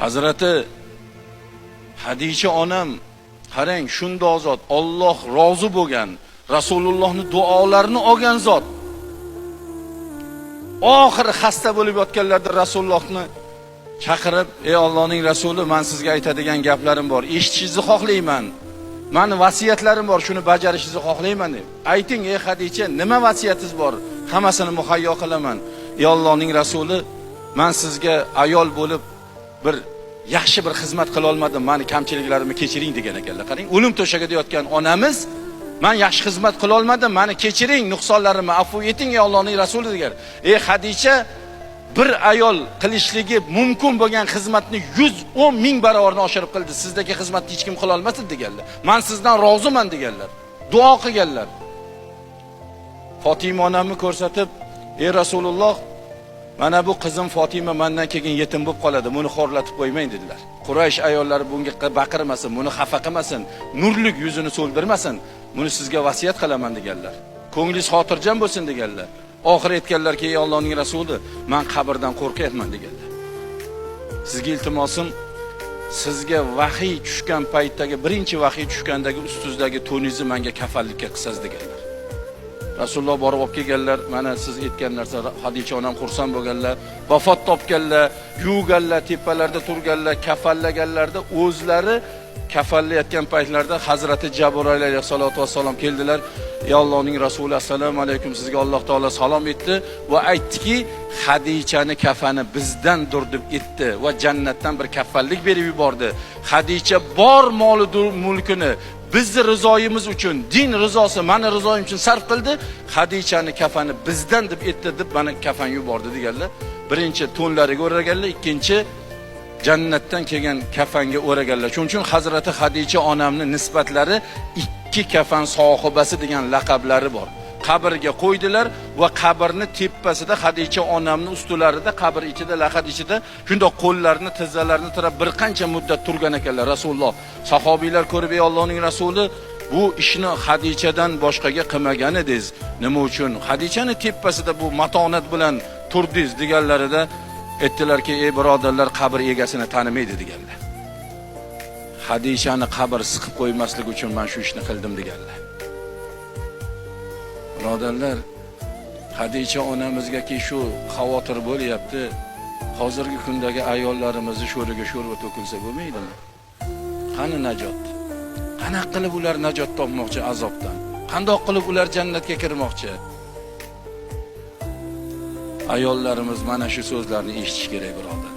Hazrati Hadicha onam qarang, shundoq zot, Alloh rozi bo'lgan, Rasulullohning duolarini olgan zot. Oxir xasta bo'lib yotganlarda Rasulullohni chaqirib, "Ey Allohning rasuli, men sizga aytadigan gaplarim bor. Eshitishingizni xohlayman. Meni vasiyatlarim bor, shuni bajarishingizni xohlayman" deb. "Ayting, ey Hadicha, nima vasiyatingiz bor? Hammasini muhayyo qilaman." "Ey Allohning rasuli, men sizga ayol bo'lib bir yaxshi bir xizmat qila olmadim. Meni kamchiliklarimni kechiring" degan ekanlar. Qarang, o'lim to'shagida yotgan onamiz, "Men yaxshi xizmat qila olmadim, meni kechiring, nuqsonlarimni afv eting ey Allohning rasuli" degan. Ey Hadicha, bir ayol qilishligi mumkin bo'lgan xizmatni 110 ming barobarni oshirib qildi. Sizdagi xizmatni hech kim qila olmasdi deganlar. "Men sizdan roziman" deganlar. Duo qilganlar. Fatima onamni ko'rsatib, "Ey Rasululloh, mana bu qizim Fatima mendan keyin yetim bo'lib qoladi. Buni xo'rlatib qo'ymang" dedilar. Quraysh ayollari bunga baqirmasin, buni xafa qilmasin, nurlik yuzini so'ldirmasin. "Buni sizga vasiyat qilaman" deganlar. "Ko'nglingiz xotirjam bo'lsin" deganlar. Oxir aytganlarki, "Ey Allohning rasuli, men qabrdan qo'rqyapman" deganlar. Sizga iltimosim, sizga vahiy tushgan paytdagi birinchi vahiy tushgandagi ustingizdagi to'ningizni menga kafallikka qilsangiz deganlar. Rasululloh borib olib kelganlar, mana siz aytgan narsa, Hadicha onam xursand bo'lganlar, vafot topganlar, yuvganlar, tepalarda turganlar, kafallaganlarda o'zlari kafallayotgan paytlarda Hazrati Jabroil alayhisolatu vassalom keldilar. "Ey Allohning rasuli, assalomu alaykum, sizga Alloh taolo salom etdi va aytdiki, Hadichani kafani bizdandir deb aytdi va jannatdan bir kafallik berib yubordi. Hadicha bor moli mulkini bizni rizoyimiz uchun, din rizosi, meni rizoyim uchun sarf qildi. Hadichani kafani bizdan deb aytdi deb meni kafan yubordi" deganlar. Birinchi to'nlariga o'raganlar, ikkinchi jannatdan kelgan kafanga o'raganlar. Shuning uchun Hazrati Hadicha onamning nisbatlari ikki kafan sohibasi degan laqablari bor. Qabrga qo'ydilar va qabrni tepasida Hadicha onamning ustilarida, qabr ichida, laqad ichida shundoq qo'llarini, tizzalarini tirab bir qancha muddat turgan ekanlar. Rasululloh, sahobiylar ko'rib, "Ey Allohning rasuli, bu ishni Hadichadan boshqaga qilmagan edingiz. Nima uchun Hadichani tepasida bu matonat bilan turdingiz?" deganlarida aytdilarki, "Ey birodarlar, qabr egasini tanimaydi" deganlar. "Hadichani qabr siqib qo'ymaslik uchun men shu ishni qildim" deganlar. Birodarlar, Hadicha onamizgaki shu xavotir bo'lyapti. Hozirgi kundagi ayollarimizni sho'riga sho'rva to'kilsa bo'lmaydimi? Qani najot? Qanaqa qilib ular najot topmoqchi azobdan? Qandoq qilib ular jannatga kirmoqchi? Ayollarimiz mana shu so'zlarni eshitish kerak, birodar.